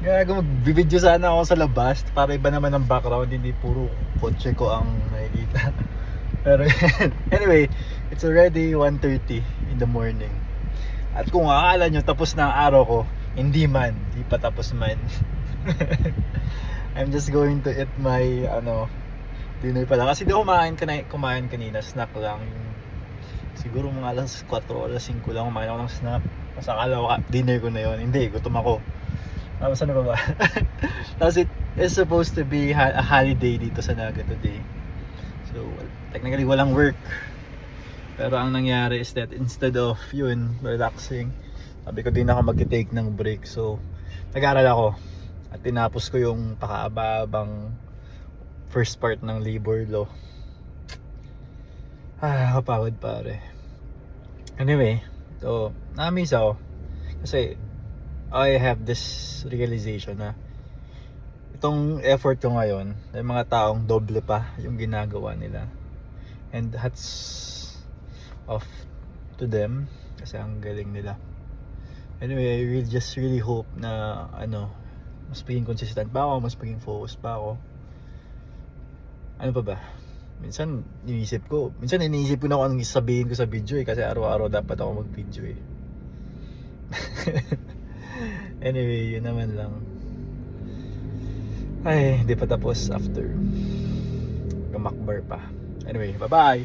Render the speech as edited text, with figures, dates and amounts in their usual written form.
Gago, magbibideo sana ako sa labas para iba naman ang background, hindi puro kotse ko ang nakikita. Pero anyway, it's already 1:30 in the morning. At kung akala nyo tapos na ang araw ko, hindi man, hindi pa tapos man. I'm just going to eat my dinner pa lang. Kasi di ako kumain kanina, snack lang. Siguro mga alas 4 o alas 5 lang kumain ako ng snack. Mas akala ko dinner ko na yon. Hindi, gutom ako. Tapos ano ba ba? Tapos it is supposed to be a holiday dito sa Naga today. So, technically walang work. Pero ang nangyari is that instead of yun, relaxing, sabi ko din ako mag-take ng break. So, nag-aaral ako. At tinapos ko yung pakaababang first part ng labor law. Kapagod pare. Anyway, so, na-miss ako. Kasi, I have this realization na itong effort ko ngayon, may mga taong doble pa yung ginagawa nila. And hats off to them kasi ang galing nila. Anyway, I just really hope na mas maging consistent pa ako, mas maging focused pa ako. Ano pa ba? Minsan iniisip ko na kung anong sabihin ko sa video kasi araw-araw dapat ako mag-video eh. Anyway, yun naman lang. Ay, hindi pa tapos after. Gamakbar pa. Anyway, bye-bye!